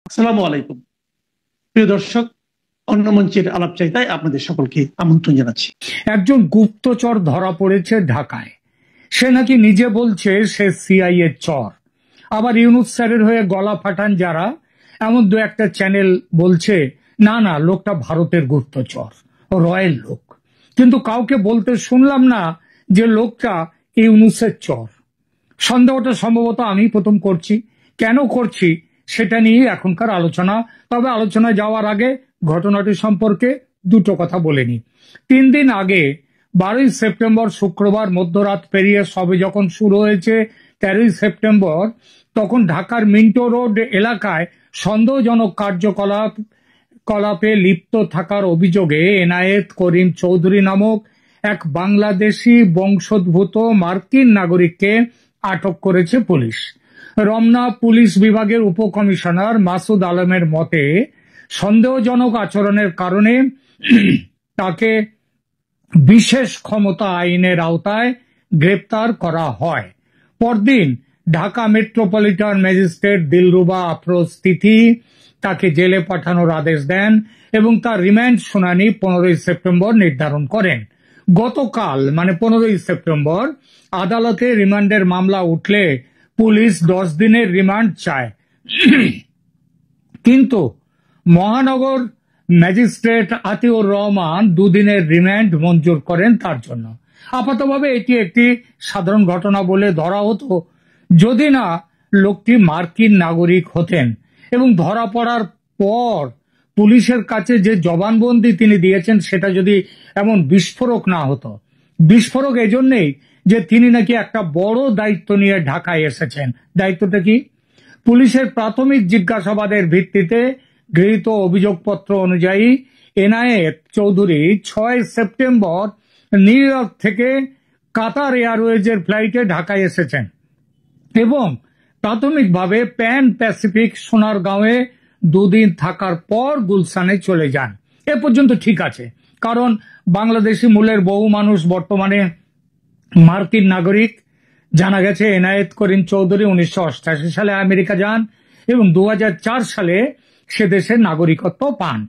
আসসালামু আলাইকুম প্রিয় দর্শক, অন্য মঞ্চের আলাপচারিতায় আপনাদের সকলকে আমন্ত্রণ জানাচ্ছি। একজন গুপ্তচর ধরা পড়েছে ঢাকায়। সে নাকি নিজে বলছে সে সিআইএ চর। আবার ইউনুস স্যারের হয়ে গলা ফাটান যারা, এমন দু একটা চ্যানেল বলছে না না, লোকটা ভারতের গুপ্তচর, রয়্যাল লোক। কিন্তু কাউকে বলতে শুনলাম না যে লোকটা ইউনুসের চর। সন্দেহটা সম্ভবত আমি প্রথম করছি। কেন করছি সেটা নিয়ে এখনকার আলোচনা। তবে আলোচনায় যাওয়ার আগে ঘটনাটি সম্পর্কে দুটো কথা বলে নিই। 3 দিন আগে 12ই সেপ্টেম্বর শুক্রবার মধ্যরাত পেরিয়ে সবে যখন শুরু হয়েছে 13ই সেপ্টেম্বর, তখন ঢাকার মিন্টো রোড এলাকায় সন্দেহজনক কার্যকলাপে লিপ্ত থাকার অভিযোগে এনায়েত করিম চৌধুরী নামক এক বাংলাদেশি বংশোদ্ভূত মার্কিন নাগরিককে আটক করেছে পুলিশ। রমনা পুলিশ বিভাগের উপকমিশনার মাসুদ আলমের মতে, সন্দেহজনক আচরণের কারণে তাকে বিশেষ ক্ষমতা আইনের আওতায় গ্রেপ্তার করা হয়। পরদিন ঢাকা মেট্রোপলিটন ম্যাজিস্ট্রেট দিলরুবা আফরোজ তিথি তাকে জেলে পাঠানোর আদেশ দেন এবং তার রিমান্ড শুনানি 15ই সেপ্টেম্বর নির্ধারণ করেন। গতকাল মানে 15ই সেপ্টেম্বর আদালতে রিমান্ডের মামলা উঠলে পুলিশ 10 দিনের রিমান্ড চায়, কিন্তু মহানগর ম্যাজিস্ট্রেট আতিউর রহমান 2 দিনের রিমান্ড মঞ্জুর করেন তার জন্য। আপাতভাবে এটি একটি সাধারণ ঘটনা বলে ধরা হতো যদি না লোকটি মার্কিন নাগরিক হতেন। এবং ধরা পড়ার পর পুলিশের কাছে যে জবানবন্দি তিনি দিয়েছেন সেটা যদি এমন বিস্ফোরক না হতো। বিস্ফোরক এজন্যই যে তিনি নাকি একটা বড় দায়িত্ব নিয়ে ঢাকায় এসেছেন। দায়িত্বটা কি? পুলিশের প্রাথমিক জিজ্ঞাসাবাদের ভিত্তিতে গৃহীত অভিযোগপত্র অনুযায়ী Enayet Chowdhury 6 September new York থেকে কাতার এয়ারওয়েজের ফ্লাইটে ঢাকায় এসেছেন এবং প্রাথমিকভাবে প্যান প্যাসিফিক সোনারগাঁওয়ে 2 দিন থাকার পর গুলশানে চলে যান। এ পর্যন্ত ঠিক আছে, কারণ বাংলাদেশি মূলের বহু মানুষ বর্তমানে মার্কিন নাগরিক। জানা গেছে এনায়েত করিম চৌধুরী 1988 সালে আমেরিকা যান এবং 2004 সালে সে দেশের নাগরিকত্ব পান।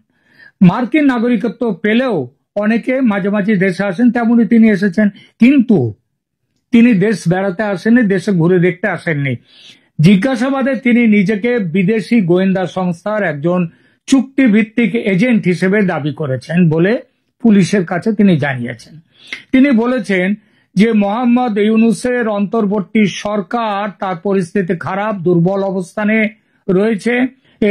মার্কিন নাগরিকত্ব পেলেও অনেকে মাঝে মাঝে দেশে আসেন, তেমনি তিনি এসেছেন। কিন্তু তিনি দেশ বেড়াতে আসেননি, দেশে ঘুরে দেখতে আসেননি। জিজ্ঞাসাবাদে তিনি নিজেকে বিদেশি গোয়েন্দা সংস্থার একজন চুক্তিভিত্তিক এজেন্ট হিসেবে দাবি করেছেন বলে পুলিশের কাছে তিনি জানিয়েছেন। তিনি বলেছেন যে মোহাম্মদ ইউনূসের অন্তর্বর্তী সরকার তার পরিস্থিতি খারাপ, দুর্বল অবস্থানে রয়েছে।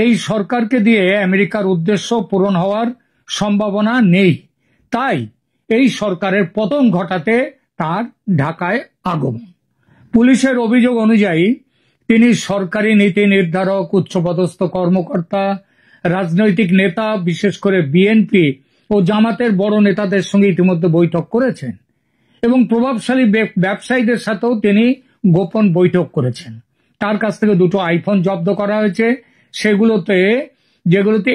এই সরকারকে দিয়ে আমেরিকার উদ্দেশ্য পূরণ হওয়ার সম্ভাবনা নেই, তাই এই সরকারের পতন ঘটাতে তার ঢাকায় আগমন। পুলিশের অভিযোগ অনুযায়ী তিনি সরকারি নীতি নির্ধারক, উচ্চপদস্থ কর্মকর্তা, রাজনৈতিক নেতা, বিশেষ করে বিএনপি ও জামাতের বড় নেতাদের সঙ্গে ইতিমধ্যে বৈঠক করেছেন এবং প্রভাবশালী ব্যবসায়ীদের সাথেও তিনি গোপন বৈঠক করেছেন। তার কাছ থেকে 2টো আইফোন জব্দ করা হয়েছে। যেগুলোতে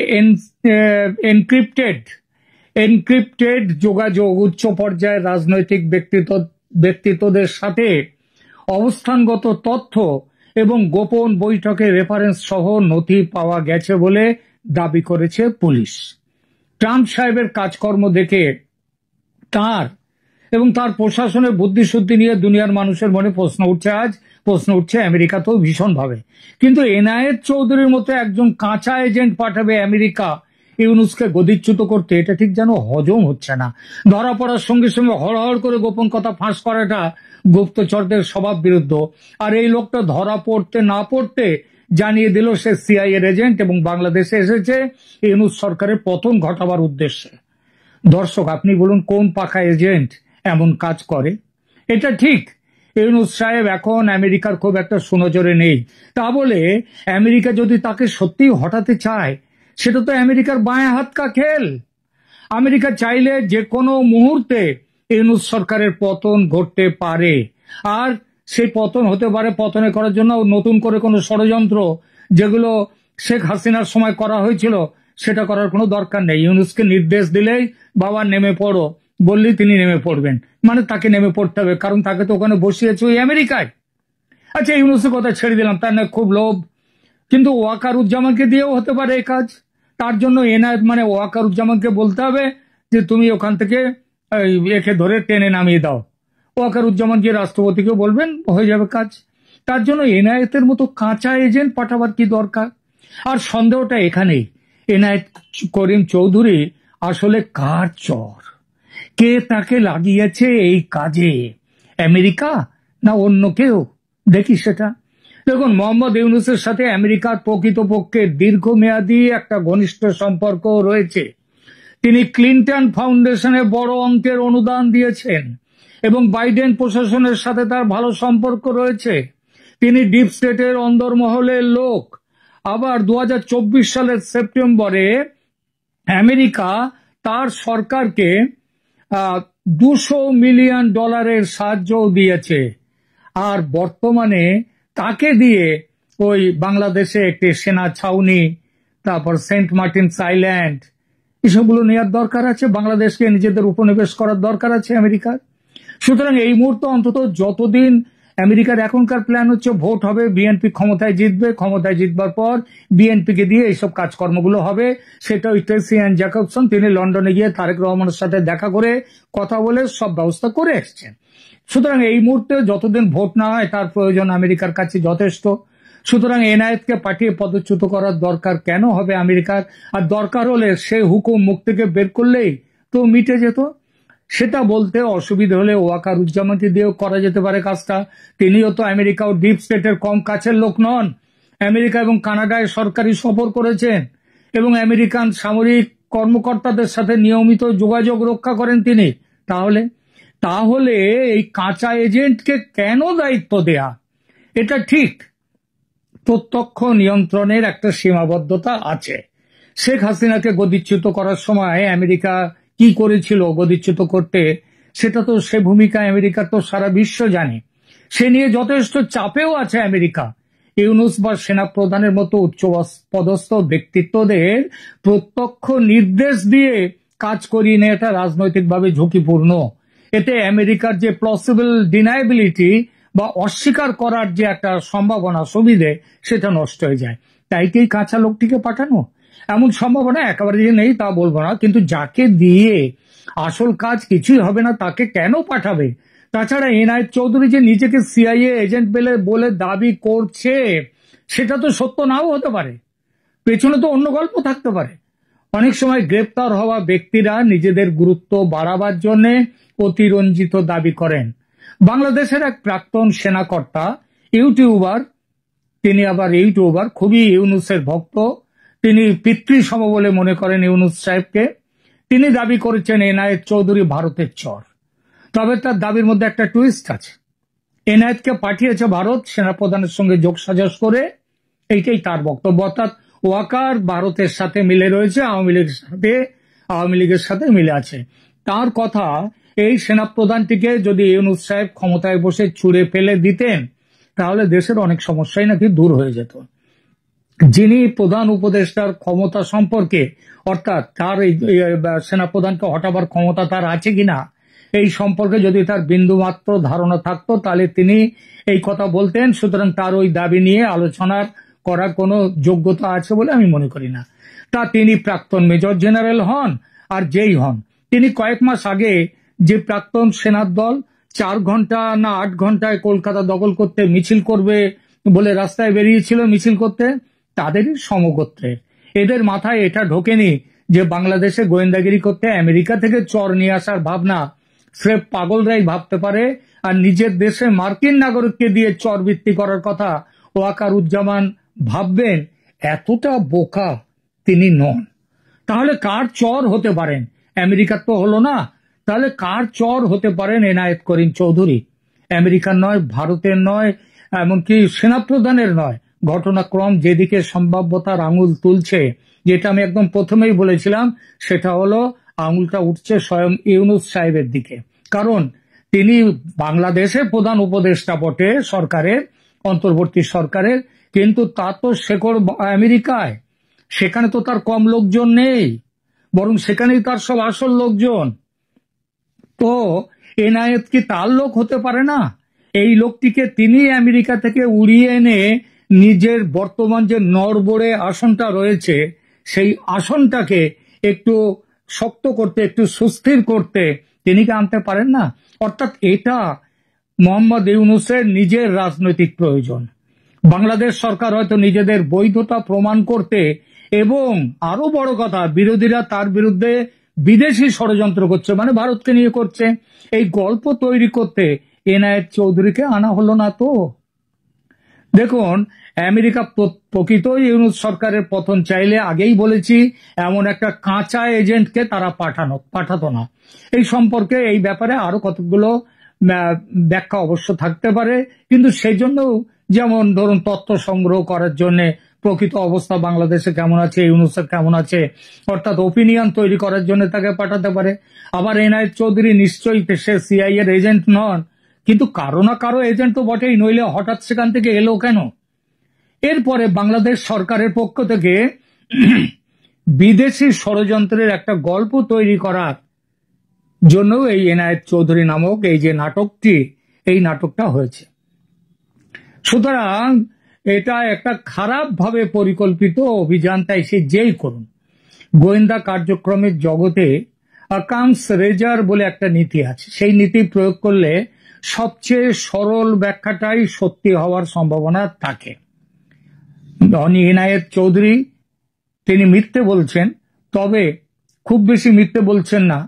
এনক্রিপ্টেড যোগাযোগ, উচ্চ পর্যায়ের রাজনৈতিক ব্যক্তিত্বদের সাথে অবস্থানগত তথ্য এবং গোপন বৈঠকের রেফারেন্স সহ নথি পাওয়া গেছে বলে দাবি করেছে পুলিশ। ট্রাম্প সাহেবের কাজকর্ম দেখে তার এবং তার প্রশাসনের বুদ্ধিশুদ্ধি নিয়ে দুনিয়ার মানুষের মনে প্রশ্ন উঠছে আমেরিকাতেও ভীষণভাবে। কিন্তু এনায়েত চৌধুরীর মতো একজন কাঁচা এজেন্ট পাঠাবে আমেরিকা ইউনূসকে গদিচ্যুত করতে, এটা ঠিক যেন হজম হচ্ছে না। ধরা পড়ার সঙ্গে সঙ্গে হড়হড় করে গোপন কথা ফাঁস করাটা গুপ্তচরদের স্বভাব বিরুদ্ধ। আর এই লোকটা ধরা পড়তে না পড়তে জানিয়ে দিল সে সিআইএর এজেন্ট এবং বাংলাদেশে এসেছে ইউনূস সরকারের পতন ঘটাবার উদ্দেশ্যে। দর্শক, আপনি বলুন কোন পাকা এজেন্ট এমন কাজ করে? এটা ঠিক, ইউনূস সাহেব এখন আমেরিকার খুব একটা সুনজরে নেই। তা বলে আমেরিকা যদি তাকে সত্যিই হটাতে চায়, সেটা তো আমেরিকার বাঁয়ে হাত কা খেল। আমেরিকা চাইলে যে কোনো মুহূর্তে ইউনূস সরকারের পতন ঘটতে পারে, আর সেই পতন হতে পারে পতনে করার জন্য নতুন করে কোনো ষড়যন্ত্র যেগুলো শেখ হাসিনার সময় করা হয়েছিল সেটা করার কোনো দরকার নেই। ইউনূসকে নির্দেশ দিলেই বাবা নেমে পড়ো বললেই তিনি নেমে পড়বেন, মানে তাকে নেমে পড়তে হবে, কারণ তাকে তো ওখানে বসিয়েছে ওই আমেরিকায়। আচ্ছা, ইউনূসের কথা ছেড়ে দিলাম, তার না খুব লোভ, কিন্তু ওয়াকারুজ্জামানকে দিয়েও হতে পারে এই কাজ। তার জন্য এনআইএ মানে ওয়াকারুজ্জামানকে বলতে হবে যে তুমি ওখান থেকে একে ধরে টেনে নামিয়ে দাও। ওয়াকারুজ্জামান যে রাষ্ট্রপতিকে বলবেন, হয়ে যাবে কাজ। তার জন্য এনআইএর মতো কাঁচা এজেন্ট পাঠাবার কি দরকার? আর সন্দেহটা এখানেই, এনআইএ করিম চৌধুরী আসলে কার চর, কে তাকে লাগিয়েছে এই কাজে, আমেরিকা না অন্য কেউ? দেখি সেটা। দেখুন, মোহাম্মদ ইউনূসের সাথে আমেরিকার প্রকৃতপক্ষে দীর্ঘমেয়াদী একটা ঘনিষ্ঠ সম্পর্ক রয়েছে। তিনি ক্লিন্টন ফাউন্ডেশনে বড় অঙ্কের অনুদান দিয়েছেন এবং বাইডেন প্রশাসনের সাথে তার ভালো সম্পর্ক রয়েছে। তিনি ডিপ স্টেটের অন্দরমহলের লোক। আবার 2024 সালের সেপ্টেম্বরে আমেরিকা তার সরকারকে $200 মিলিয়ন সাহায্য দিয়েছে। আর বর্তমানে তাকে দিয়ে ওই বাংলাদেশে একটি সেনা ছাউনি, তারপর সেন্ট মার্টিনস আইল্যান্ড, এসবগুলো নেওয়ার দরকার আছে। বাংলাদেশকে নিজেদের উপনিবেশ করার দরকার আছে আমেরিকার। সুতরাং এই মুহূর্তে অন্তত যতদিন আমেরিকার এখনকার প্ল্যান হচ্ছে ভোট হবে, বিএনপি ক্ষমতায় জিতবে, ক্ষমতায় জিতবার পর বিএনপিকে দিয়ে এইসব কাজকর্মগুলো হবে। সেটা ওই ট্রেসি অ্যান্ড জ্যাকবসন তিনি লন্ডনে গিয়ে তারেক রহমানের সাথে দেখা করে কথা বলে সব ব্যবস্থা করে এসছেন। সুতরাং এই মুহূর্তে যতদিন ভোট না হয় তার প্রয়োজন আমেরিকার কাছে যথেষ্ট। সুতরাং এনআইএকে পাঠিয়ে পদচ্যুত করার দরকার কেন হবে আমেরিকার? আর দরকার হলে সে হুকুম মুখ থেকে বের করলেই তো মিটে যেত। সেটা বলতে অসুবিধা হলে ওয়াকারুজ্জামানকে দিয়েও করা যেতে পারে কাজটা। তিনিও তো আমেরিকা ও ডিপ স্টেটের কম কাছের লোক নন। আমেরিকা এবং কানাডায় সরকারি সফর করেছেন এবং আমেরিকান সামরিক কর্মকর্তাদের সাথে নিয়মিত যোগাযোগ রক্ষা করেন তিনি। তাহলে এই কাঁচা এজেন্টকে কেন দায়িত্ব দেয়া? এটা ঠিক, প্রত্যক্ষ নিয়ন্ত্রণের একটা সীমাবদ্ধতা আছে। শেখ হাসিনাকে গদিচ্যুত করার সময় আমেরিকা কি করেছিল গদিচ্যুত করতে, সেটা তো সে ভূমিকা আমেরিকা তো সারা বিশ্ব জানে। সে নিয়ে যথেষ্ট চাপেও আছে আমেরিকা। ইউনূস বা সেনাপ্রধানের মতো উচ্চ পদস্থ ব্যক্তিত্বদের প্রত্যক্ষ নির্দেশ দিয়ে কাজ করিয়ে নেওয়াটা রাজনৈতিকভাবে ঝুঁকিপূর্ণ। এতে আমেরিকার যে প্লসিবল ডিনায়াবিলিটি বা অস্বীকার করার যে একটা সম্ভাবনা, সুবিধে, সেটা নষ্ট হয়ে যায়। তাই কি কাঁচা লোকটিকে পাঠানো? এমন সম্ভাবনা একেবারে যে নেই তা বলবো না, কিন্তু যাকে দিয়ে আসল কাজ কিছুই হবে না তাকে কেন পাঠাবে? তাছাড়া এনআইএ চৌধুরী যে নিজেকে সিআইএ এজেন্ট বলে দাবি করছে, সেটা তো সত্য নাও হতে পারে, পেছনে তো অন্য গল্প থাকতে পারে। অনেক সময় গ্রেপ্তার হওয়া ব্যক্তিরা নিজেদের গুরুত্ব বাড়াবার জন্য অতিরঞ্জিত দাবি করেন। বাংলাদেশের এক প্রাক্তন সেনাকর্তা, ইউটিউবার, তিনি আবার ইউটিউবার, খুবই ইউনূসের ভক্ত, তিনি পিতৃসম বলে মনে করেন ইউনূস সাহেবকে। তিনি দাবি করেছেন এনআইএ চৌধুরী ভারতের চর। তবে তার দাবির মধ্যে একটা টুইস্ট আছে। এনআইএকে পাঠিয়েছে ভারত সেনাপ্রধানের সঙ্গে যোগসাজশ করে, এইটাই তার বক্তব্য। অর্থাৎ ওয়াকার ভারতের সাথে মিলে রয়েছে, আওয়ামী লীগের সাথে মিলে আছে। তার কথা, এই সেনাপ্রধানটিকে যদি ইউনূস সাহেব ক্ষমতায় বসে ছুঁড়ে ফেলে দিতেন তাহলে দেশের অনেক সমস্যাই নাকি দূর হয়ে যেত। যিনি প্রধান উপদেষ্টার ক্ষমতা সম্পর্কে, অর্থাৎ তার এই সেনাপ্রধানকে হটাবার ক্ষমতা তার আছে কিনা এই সম্পর্কে যদি তার বিন্দুমাত্র ধারণা থাকতো তাহলে তিনি এই কথা বলতেন। সুতরাং তার ওই দাবি নিয়ে আলোচনা করার কোনো যোগ্যতা আছে বলে আমি মনে করি না। তা তিনি প্রাক্তন মেজর জেনারেল হন আর যেই হন, তিনি কয়েক মাস আগে যে প্রাক্তন সেনার দল 4 ঘন্টা না 8 ঘন্টায় কলকাতা দখল করতে মিছিল করবে বলে রাস্তায় বেরিয়েছিল মিছিল করতে, তাদেরই সমগোত্রের। এদের মাথায় এটা ঢোকেনি যে বাংলাদেশে গোয়েন্দাগিরি করতে আমেরিকা থেকে চর নিয়ে আসার ভাবনা স্রেফ পাগলরাই ভাবতে পারে। আর নিজের দেশে মার্কিন নাগরিককে দিয়ে চর বৃত্তি করার কথা ওয়াকারুজ্জামান ভাববেন, এতটা বোকা তিনি নন। তাহলে কার চর হতে পারেন? আমেরিকার তো হলো না, তাহলে কার চর হতে পারেন এনায়েত করিম চৌধুরী? আমেরিকার নয়, ভারতের নয়, এমনকি সেনাপ্রধানের নয়। ঘটনাক্রম যেদিকে সম্ভাব্যতার আঙুল তুলছে, যেটা আমি একদম প্রথমেই বলেছিলাম, সেটা হলো আঙুলটা উঠছে স্বয়ং ইউনূস সাহেবের দিকে। কারণ তিনি বাংলাদেশে প্রধান উপদেষ্টা বটে সরকারের, অন্তর্বর্তী সরকারের, কিন্তু তা তো শেকড় আমেরিকায়। সেখানে তো তার কম লোকজন নেই, বরং সেখানেই তার সব আসল লোকজন। তো এনায়েত কি তার লোক হতে পারে না? এই লোকটিকে তিনি আমেরিকা থেকে উড়িয়ে এনে নিজের বর্তমান যে নড়বড়ে আসনটা রয়েছে সেই আসনটাকে একটু শক্ত করতে, একটু সুস্থির করতে তিনি কি আনতে পারেন না? অর্থাৎ এটা মোহাম্মদ ইউনূসের নিজের রাজনৈতিক প্রয়োজন। বাংলাদেশ সরকার হয়তো নিজেদের বৈধতা প্রমাণ করতে এবং আরো বড় কথা, বিরোধীরা তার বিরুদ্ধে বিদেশি ষড়যন্ত্র করছে, মানে ভারতকে নিয়ে করছে, এই গল্প তৈরি করতে এনায়েত চৌধুরীকে আনা হলো না। তো দেখুন, আমেরিকা প্রকৃত ইউনূস সরকারের পতন চাইলে আগেই বলেছি এমন একটা কাঁচা এজেন্টকে তারা পাঠাতো না। এই সম্পর্কে এই ব্যাপারে আরো কতগুলো ব্যাখ্যা অবশ্য থাকতে পারে, কিন্তু সেই জন্য যেমন ধরুন তথ্য সংগ্রহ করার জন্য প্রকৃত অবস্থা বাংলাদেশে কেমন আছে, ইউনূসের কেমন আছে, অর্থাৎ ওপিনিয়ন তৈরি করার জন্য তাকে পাঠাতে পারে। আবার এনায়েত চৌধুরী নিশ্চয়ই সে সিআই এর এজেন্ট নন, কিন্তু কারো না কারো এজেন্ট তো বটেই, নইলে হঠাৎ সেখান থেকে এলো কেন? এরপরে বাংলাদেশ সরকারের পক্ষ থেকে বিদেশি ষড়যন্ত্রের একটা গল্প তৈরি করার জন্য এই এনায়েত চৌধুরী নামক এই যে নাটকটা হয়েছে। সুতরাং এটা একটা খারাপভাবে পরিকল্পিত অভিযান, তাই সে যেই করুন। গোয়েন্দা কার্যক্রমের জগতে আকাংস রেজার বলে একটা নীতি আছে, সেই নীতি প্রয়োগ করলে সবচেয়ে সরল ব্যাখ্যাটাই সত্যি হওয়ার সম্ভাবনা থাকে। এনায়েত চৌধুরী তিনি মিথ্যে বলছেন, তবে খুব বেশি মিথ্যে বলছেন না।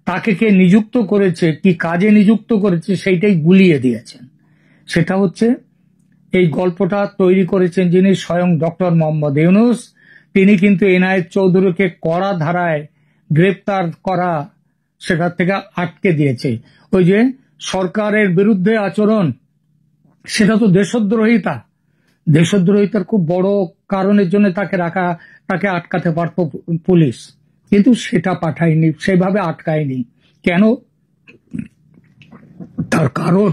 তাকে কে নিযুক্ত করেছে, কি কাজে নিযুক্ত করেছে, সেইটাই গুলিয়ে দিয়েছেন। সেটা হচ্ছে এই গল্পটা তৈরি করেছেন যিনি, স্বয়ং ডক্টর মোহাম্মদ ইউনূস। তিনি কিন্তু এনায়েত চৌধুরীকে কড়া ধারায় গ্রেপ্তার করা সেটা থেকে আটকে দিয়েছে। ওই যে সরকারের বিরুদ্ধে আচরণ, সেটা তো দেশদ্রোহিতার খুব বড় কারণের জন্য তাকে আটকাতে পারত পুলিশ, কিন্তু সেটা পাঠায়নি, সেভাবে আটকায়নি। কেন? তার কারণ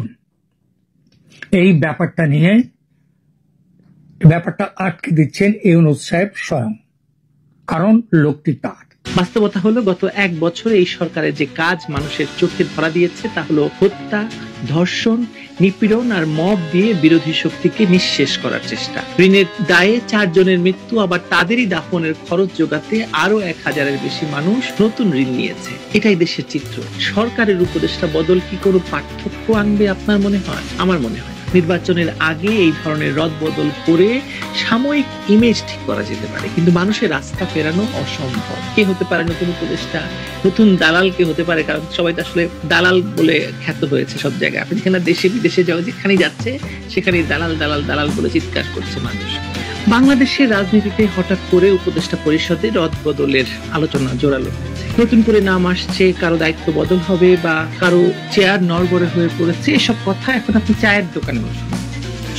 এই ব্যাপারটা আটকে দিচ্ছেন ইউনূস সাহেব স্বয়ং, কারণ লোকটি তার। বাস্তবতা হলো গত এক বছরে এই সরকারের যে কাজ মানুষের চোখে ধরা দিয়েছে তা হলো হত্যা, ধর্ষণ, নিপীড়ন আর মব দিয়ে বিরোধী শক্তিকে নিঃশেষ করার চেষ্টা। ঋণের দায়ে 4 জনের মৃত্যু, আবার তাদেরই দাফনের খরচ জোগাতে আরো 1000-এর বেশি মানুষ নতুন ঋণ নিয়েছে। এটাই দেশের চিত্র। সরকারের উপদেষ্টা বদল কি কোনো পার্থক্য আনবে আপনার মনে হয়? আমার মনে হয় নির্বাচনের আগে এই ধরনের রদবদল করে সাময়িক ইমেজ ঠিক করা যেতে পারে, কিন্তু মানুষের রাস্তা ফেরানো অসম্ভব। কে হতে পারে নতুন উপদেষ্টা? নতুন দালাল কে হতে পারে? কারণ সবাই তো আসলে দালাল বলে খ্যাত হয়েছে সব জায়গায়। আপনি যেখানে দেশে বিদেশে যাও, যেখানে যাচ্ছে সেখানে দালাল দালাল দালাল বলে চিৎকার করছে মানুষ। বাংলাদেশের রাজনীতিতে হঠাৎ করে উপদেষ্টা পরিষদে রদবদলের আলোচনা জোরালো হয়েছে। নতুন করে নাম আসছে, কারো দায়িত্ব বদল হবে বা কারো চেয়ার নড়বড়ে হয়ে পড়েছে, এসব কথা এখন আপনি চায়ের দোকানে বসুন,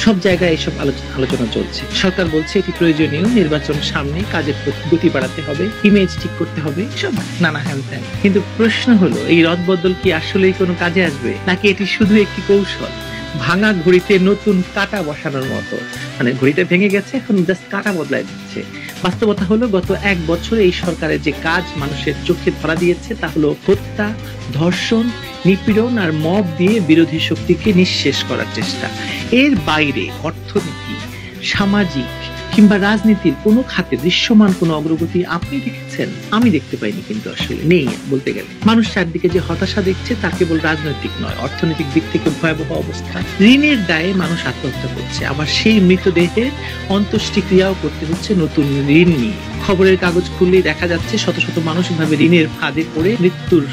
সব জায়গায় এসব আলোচনা চলছে। সরকার বলছে এটি প্রয়োজনীয়, নির্বাচন সামনে, কাজের গতি বাড়াতে হবে, ইমেজ ঠিক করতে হবে, সব নানা হ্যান ত্যান। কিন্তু প্রশ্ন হলো, এই রদবদল কি আসলেই কোনো কাজে আসবে, নাকি এটি শুধু একটি কৌশল, ভাঙা ঘড়িতে নতুন কাঁটা বসানোর মতো? মানে ঘড়িটা ভেঙে গেছে, এখন জাস্ট কাঁটা বদলাই দিচ্ছে। বাস্তবতা হলো গত এক বছরে এই সরকারের যে কাজ মানুষের চোখে ধরা দিয়েছে তা হলো হত্যা, ধর্ষণ, নিপীড়ন আর মব দিয়ে বিরোধী শক্তিকে নিঃশেষ করার চেষ্টা। এর বাইরে অর্থনীতি, সামাজিক কিংবা রাজনীতির কোনো খাতে দৃশ্যমান কোনো অগ্রগতি আপনি দেখেছেন? আমি দেখতে পাইনি, কিন্তু আসলে নেই বলতে গেলে। মানুষ চারদিকে যে হতাশা দেখছে তা কেবল রাজনৈতিক নয়, অর্থনৈতিক দিক থেকে ভয়াবহ অবস্থা। ঋণের দায়ে মানুষ আত্মহত্যা করছে, আবার সেই মৃতদেহের অন্ত্যেষ্টিক্রিয়াও করতে হচ্ছে নতুন ঋণ নিয়ে। খবরের কাগজ খুললেই দেখা যাচ্ছে শত শত মানুষ এভাবে ঋণের ফাঁদে পড়ে মৃত্যুর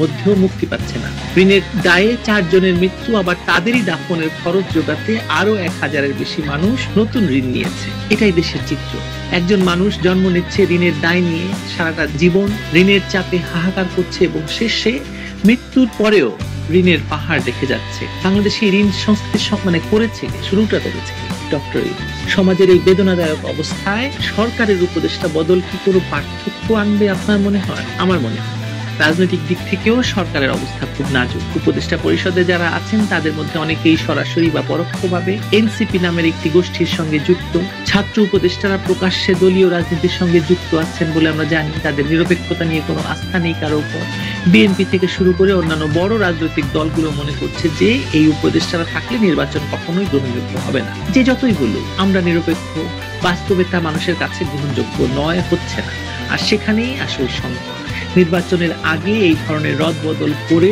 মধ্যেও মুক্তি পাচ্ছে না। ঋণের দায়ে 4 জনের মৃত্যু, আবার তাদেরই দাফনের খরচ জোগাতে আরো 1000-এর বেশি মানুষ নতুন ঋণ নিয়েছে। এটাই দেশের চিত্র। একজন মানুষ জন্ম নিচ্ছে ঋণের দায় নিয়ে, সারাটা জীবন ঋণের চাপে হাহাকার করছে এবং শেষে মৃত্যুর পরেও ঋণের পাহাড় দেখে যাচ্ছে। বাংলাদেশে ঋণ সংস্কৃতি করেছে, শুরুটা করেছে ডক্টর ইউনূস। সমাজের এই বেদনাদায়ক অবস্থায় সরকারের উপদেষ্টা বদল কি কোনো পার্থক্য আনবে আপনার মনে হয়? আমার মনে হয় রাজনৈতিক দিক থেকেও সরকারের অবস্থা খুব নাজুক। উপদেষ্টা পরিষদে যারা আছেন তাদের মধ্যে অনেকেই সরাসরি বা পরোক্ষভাবে এনসিপি নামের একটি গোষ্ঠীর সঙ্গে যুক্ত। ছাত্র উপদেষ্টারা প্রকাশ্যে দলীয় রাজনীতির সঙ্গে যুক্ত আছেন বলে আমরা জানি। তাদের নিরপেক্ষতা নিয়ে কোনো আস্থা নেই কারো উপর। বিএনপি থেকে শুরু করে অন্যান্য বড় রাজনৈতিক দলগুলো মনে করছে যে এই উপদেষ্টারা থাকলে নির্বাচন কখনোই গ্রহণযোগ্য হবে না। যে যতই বলুক আমরা নিরপেক্ষ, বাস্তবে তা মানুষের কাছে গ্রহণযোগ্য নয়, হচ্ছে না। আর সেখানেই আসল সংকট। নির্বাচনের আগে এই ধরনের রদবদল করে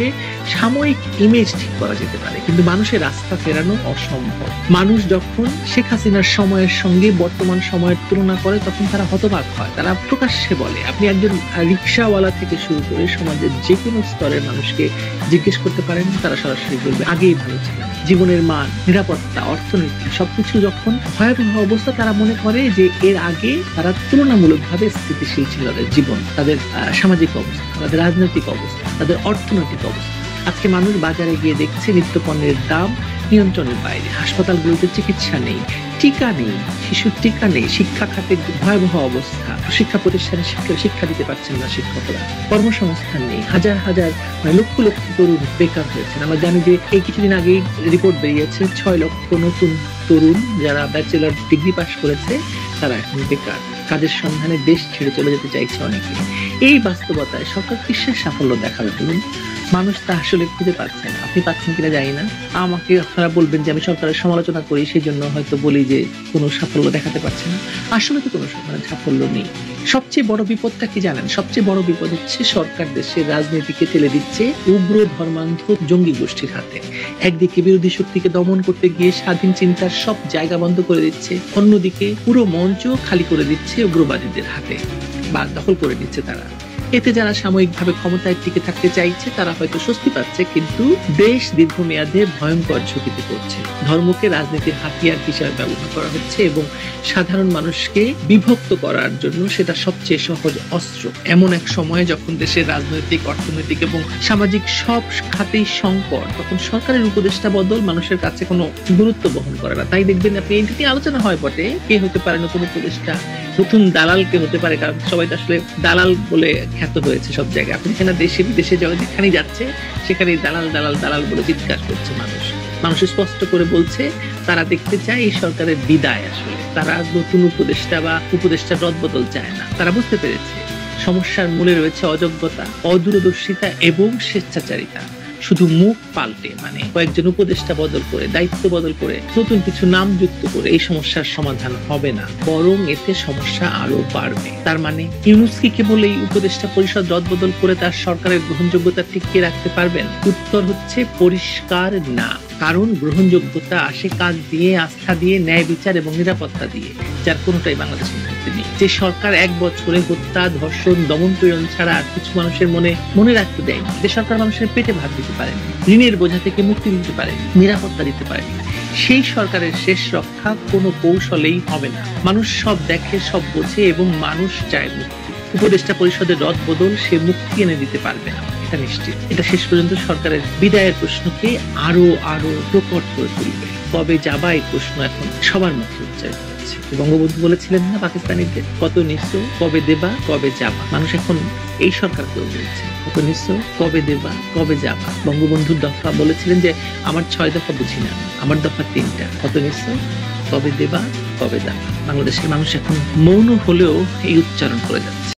সাময়িক ইমেজ ঠিক করা যেতে পারে, কিন্তু মানুষের আস্থা ফেরানো অসম্ভব। মানুষ যখন শেখ হাসিনার সময়ের সঙ্গে বর্তমান সময়ের তুলনা করে তখন তারা হতবাক হয়, তারা প্রকাশ্যে বলে। আপনি একজন রিক্সাওয়ালা থেকে শুরু করে সমাজের যে কোনো স্তরের মানুষকে জিজ্ঞেস করতে পারেন, তারা সরাসরি বলবে আগেই ভালো ছিল। জীবনের মান, নিরাপত্তা, অর্থনীতি সবকিছু যখন ভয়াবহ অবস্থা, তারা মনে করে যে এর আগে তারা তুলনামূলকভাবে স্থিতিশীল ছিল তাদের জীবন, তাদের সামাজিক অবস্থা, তাদের রাজনৈতিক অবস্থা, তাদের অর্থনৈতিক অবস্থা। আজকে মানুষ বাজারে গিয়ে দেখছে নিত্যপণ্যের দাম নিয়ন্ত্রণের বাইরে, হাসপাতালগুলোতে চিকিৎসা নেই, টিকা নেই, শিশুর টিকা নেই, শিক্ষা খাতে ভয়াবহ অবস্থা, শিক্ষা প্রতিষ্ঠানে শিক্ষা দিতে পারছেন না শিক্ষকরা, কর্মসংস্থান নেই, হাজার হাজার লক্ষ লক্ষ তরুণ বেকার হয়েছেন। আমরা জানি যে এই কিছুদিন আগেই রিপোর্ট বেরিয়েছে 6 লক্ষ নতুন তরুণ যারা ব্যাচেলর ডিগ্রি পাশ করেছে তারা এখন বেকার, কাজের সন্ধানে দেশ ছেড়ে চলে যেতে চাইছে অনেকে। এই বাস্তবতায় সরকার কিসের সাফল্য দেখাবে বলুন? মানুষ তা আসলে খুঁজে পাচ্ছে না। আপনি পাচ্ছেন কিনা জানি না, আমাকে আপনারা বলবেন যে আমি সরকারের সমালোচনা করি, সেই জন্য হয়তো বলি যে কোনো সাফল্য দেখাতে পারছে না। আসলে তো কোনো সাফল্য নেই। সবচেয়ে বড় বিপদটা কি জানেন? সবচেয়ে বড় বিপদ হচ্ছে সরকার দেশের রাজনীতিকে ঠেলে দিচ্ছে উগ্র ধর্মান্ধ জঙ্গি গোষ্ঠীর হাতে। একদিকে বিরোধী শক্তিকে দমন করতে গিয়ে স্বাধীন চিন্তার সব জায়গা বন্ধ করে দিচ্ছে, অন্যদিকে পুরো মঞ্চ খালি করে দিচ্ছে উগ্রবাদীদের হাতে বা দখল করে দিচ্ছে তারা। এতে যারা সাময়িকভাবে ক্ষমতায় টিকে থাকতে চাইছে তারা হয়তো স্বস্তি পাচ্ছে, কিন্তু দেশ দীর্ঘমেয়াদে ভয়ঙ্কর ঝুঁকিতে পড়ছে। ধর্মকে রাজনীতির হাতিয়ার হিসেবে ব্যবহার করা হচ্ছে এবং সাধারণ মানুষকে বিভক্ত করার জন্য সেটা সবচেয়ে সহজ অস্ত্র। এমন এক সময়ে যখন দেশের রাজনৈতিক, অর্থনৈতিক এবং সামাজিক সব খাতেই সংকট, তখন সরকারের উপদেষ্টা বদল মানুষের কাছে কোনো গুরুত্ব বহন করে না। তাই দেখবেন আপনি এই দিকে আলোচনা হয় বটে, কে হতে পারে নতুন উপদেষ্টা, নতুন দালাল কে হতে পারে, কারণ সবাই তো আসলে দালাল বলে খ্যাত হয়েছে সব জায়গায়। আপনি যেখানে দেশে বিদেশে যেখানে যাচ্ছে সেখানে দালাল দালাল দালাল বলে চিৎকার করছে মানুষ। মানুষ স্পষ্ট করে বলছে তারা দেখতে চায় এই সরকারের বিদায়। আসলে তারা নতুন উপদেষ্টা বা উপদেষ্টার রদবদল চায় না। তারা বুঝতে পেরেছে সমস্যার মূলে রয়েছে অযোগ্যতা, অদূরদর্শিতা এবং স্বেচ্ছাচারিতা। শুধু মুখ পাল্টে মানে কয়েকজন উপদেষ্টা বদল করে, দায়িত্ব বদল করে, নতুন কিছু নাম যুক্ত করে এই সমস্যার সমাধান হবে না, বরং এতে সমস্যা আরো বাড়বে। তার মানে ইউনূস কি কেবল এই উপদেষ্টা পরিষদ রদবদল করে তার সরকারের গ্রহণযোগ্যতা টিকিয়ে রাখতে পারবেন? উত্তর হচ্ছে পরিষ্কার না। কারণ গ্রহণযোগ্যতা আসে কাজ দিয়ে, আস্থা দিয়ে, ন্যায় বিচার এবং নিরাপত্তা দিয়ে, যার কোনোটাই বাংলাদেশের মধ্যে নেই। যে সরকার 1 বছরে হত্যা, ধর্ষণ, দমন পীড়ন ছাড়া আর কিছু মানুষের মনে রাখতে দেয়নি, যে সরকার মানুষের পেটে ভাত দিতে পারেনি, ঋণের বোঝা থেকে মুক্তি দিতে পারেনি, নিরাপত্তা দিতে পারেনি, সেই সরকারের শেষ রক্ষা কোনো কৌশলেই হবে না। মানুষ সব দেখে, সব বোঝে এবং মানুষ চায় মুক্তি। উপদেষ্টা পরিষদের রদবদল সে মুক্তি এনে দিতে পারবে না, এটা নিশ্চিত। এটা শেষ পর্যন্ত সরকারের বিদায়ের প্রশ্নকে আরো প্রকট করে তুলবে। কবে যাবা এই প্রশ্ন এখন সবার মুখে উচ্চারিত হচ্ছে। বঙ্গবন্ধু বলেছিলেন না পাকিস্তানিদের, কত নিঃস্ব, কবে দেবা, কবে যাবা। মানুষ এখন এই সরকারকেও বলছে কত নিঃস্ব, কবে দেবা, কবে যাবা। বঙ্গবন্ধুর দফা বলেছিলেন যে আমার 6 দফা বুঝি না, আমার দফা 3টা, কত নিঃস্ব, কবে দেবা, কবে যাবা। বাংলাদেশের মানুষ এখন মৌন হলেও এই উচ্চারণ করে যাচ্ছে।